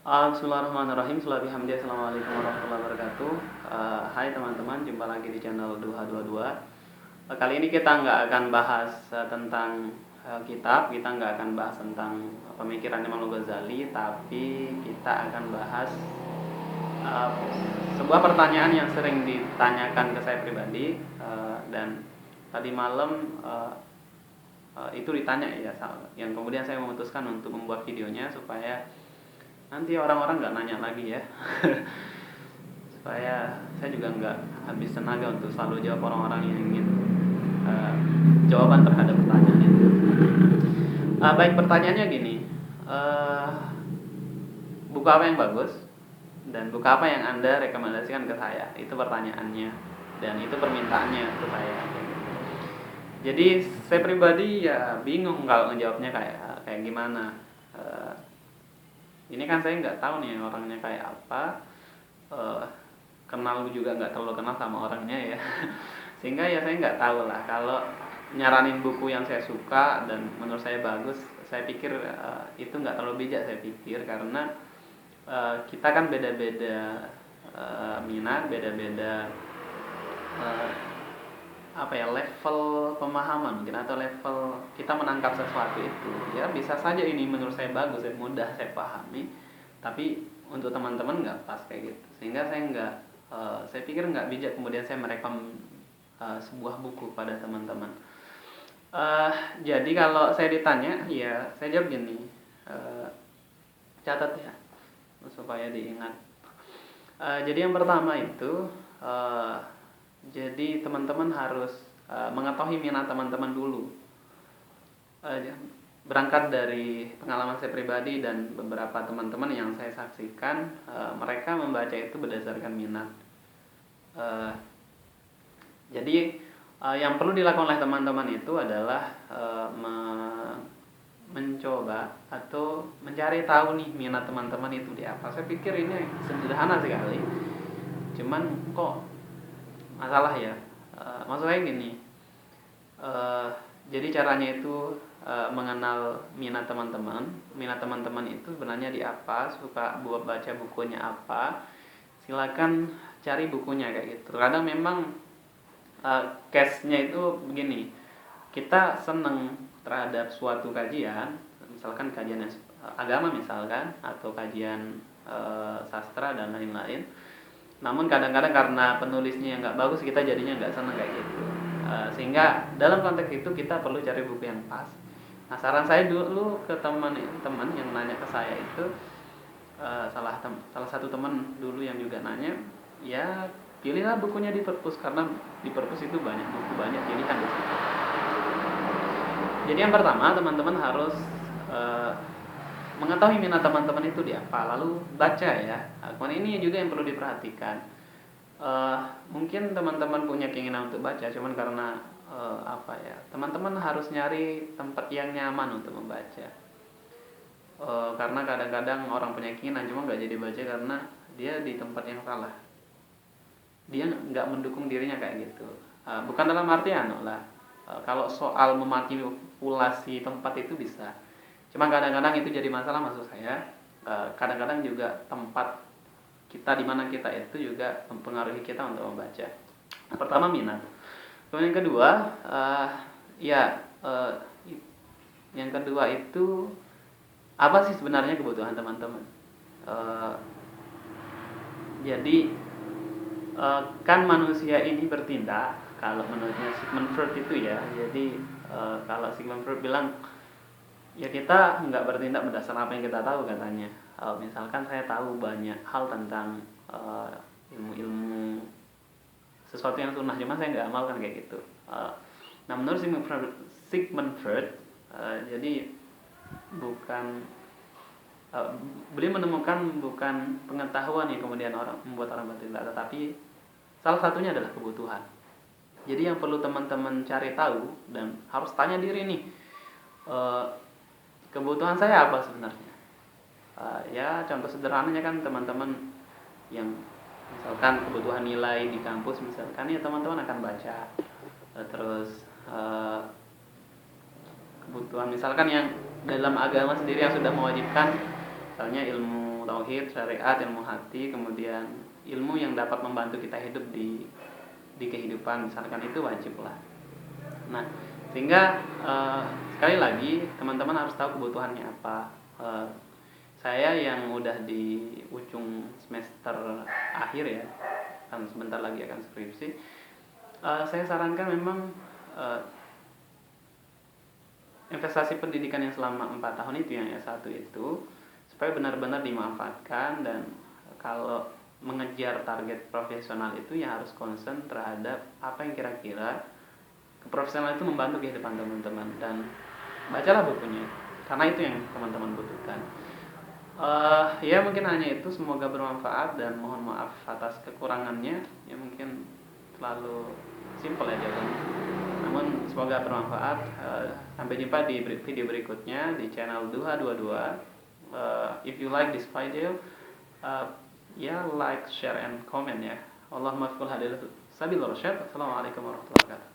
Bismillahirrahmanirrahim. Assalamualaikum warahmatullahi wabarakatuh. Hai teman-teman, jumpa lagi di channel 2H22. Kali ini kita nggak akan bahas tentang kitab, kita nggak akan bahas tentang pemikiran Imam Ghazali, tapi kita akan bahas uh, sebuah pertanyaan yang sering ditanyakan ke saya pribadi, dan tadi malam itu ditanya ya, yang kemudian saya memutuskan untuk membuat videonya supaya nanti orang-orang nggak nanya lagi ya. Supaya saya juga nggak habis tenaga untuk selalu jawab orang-orang yang ingin jawaban terhadap pertanyaan itu. Baik, pertanyaannya gini, buku apa yang bagus dan buku apa yang Anda rekomendasikan ke saya? Itu pertanyaannya, dan itu permintaannya ke saya. Jadi saya pribadi ya bingung kalau ngejawabnya kayak gimana. Ini kan saya nggak tahu nih orangnya kayak apa, kenal juga nggak terlalu kenal sama orangnya ya. Sehingga ya saya nggak tahu lah kalau nyaranin buku yang saya suka dan menurut saya bagus. Saya pikir itu nggak terlalu bijak, saya pikir, karena kita kan beda-beda minat, beda-beda level pemahaman mungkin, atau level kita menangkap sesuatu itu. Ya bisa saja ini menurut saya bagus, mudah saya pahami, tapi untuk teman-teman nggak pas kayak gitu. Sehingga saya pikir nggak bijak kemudian saya merekam sebuah buku pada teman-teman. Jadi kalau saya ditanya, ya saya jawab gini, catat ya supaya diingat. Jadi yang pertama itu, jadi teman-teman harus mengetahui minat teman-teman dulu. Berangkat dari pengalaman saya pribadi dan beberapa teman-teman yang saya saksikan, mereka membaca itu berdasarkan minat. Jadi yang perlu dilakukan oleh teman-teman itu adalah mencoba atau mencari tahu nih minat teman-teman itu di apa. Saya pikir ini sederhana sekali, cuman kok masalah ya. Maksud saya gini, jadi caranya itu mengenal minat teman-teman. Minat teman-teman itu sebenarnya di apa, suka buat baca bukunya apa, silakan cari bukunya kayak gitu. Kadang memang case-nya itu begini, kita seneng terhadap suatu kajian, misalkan kajian agama misalkan, atau kajian sastra dan lain-lain. Namun kadang-kadang karena penulisnya yang nggak bagus, kita jadinya nggak senang kayak gitu. Sehingga dalam konteks itu kita perlu cari buku yang pas. Nah, saran saya dulu ke teman yang nanya ke saya itu, salah satu teman dulu yang juga nanya, ya pilihlah bukunya di perpus, karena di perpus itu banyak buku, banyak pilihan di situ. Jadi yang pertama, teman-teman harus mengetahui minat teman-teman itu di apa, lalu baca ya. Kemudian ini juga yang perlu diperhatikan. Mungkin teman-teman punya keinginan untuk baca, cuman karena teman-teman harus nyari tempat yang nyaman untuk membaca. Karena kadang-kadang orang punya keinginan cuma nggak jadi baca karena dia di tempat yang salah. Dia nggak mendukung dirinya kayak gitu. Bukan dalam artian kalau soal memanipulasi tempat itu bisa. Cuma kadang-kadang itu jadi masalah, maksud saya. Kadang-kadang juga tempat kita di mana kita itu juga mempengaruhi kita untuk membaca. Pertama, minat. Kemudian yang kedua, yang kedua itu apa sih sebenarnya kebutuhan teman-teman? Jadi kan manusia ini bertindak, kalau menurutnya Sigmund Freud itu ya. Jadi kalau Sigmund Freud bilang, ya kita nggak bertindak berdasarkan apa yang kita tahu, katanya. Misalkan saya tahu banyak hal tentang ilmu-ilmu sesuatu yang sunnah, cuma saya nggak amalkan kayak gitu. Nah, menurut Sigmund Freud, jadi beliau menemukan bukan pengetahuan yang kemudian membuat orang bertindak, tetapi salah satunya adalah kebutuhan. Jadi yang perlu teman-teman cari tahu dan harus tanya diri nih, kebutuhan saya apa sebenarnya? Ya contoh sederhananya kan teman-teman yang misalkan kebutuhan nilai di kampus misalkan, ya teman-teman akan baca. Terus kebutuhan misalkan yang dalam agama sendiri yang sudah mewajibkan Misalnya ilmu tauhid, syariat, ilmu hati, kemudian ilmu yang dapat membantu kita hidup di kehidupan, misalkan, itu wajib lah. Nah, sehingga sekali lagi teman-teman harus tahu kebutuhannya apa. Saya yang udah di ujung semester akhir ya, kan sebentar lagi akan skripsi, saya sarankan memang investasi pendidikan yang selama 4 tahun itu, yang S1 itu, supaya benar-benar dimanfaatkan. Dan kalau mengejar target profesional itu ya harus concern terhadap apa yang kira-kira keprofesionalan itu membantu kehidupan teman-teman, dan bacalah bukunya karena itu yang teman-teman butuhkan. Ya mungkin hanya itu, semoga bermanfaat dan mohon maaf atas kekurangannya. Ya mungkin terlalu simpel ya jawabannya, namun semoga bermanfaat. Sampai jumpa di video berikutnya di channel Duha 22. If you like this video, ya like, share and comment ya. Allahumma fil hadil sabil rasyad. Assalamualaikum warahmatullahi wabarakatuh.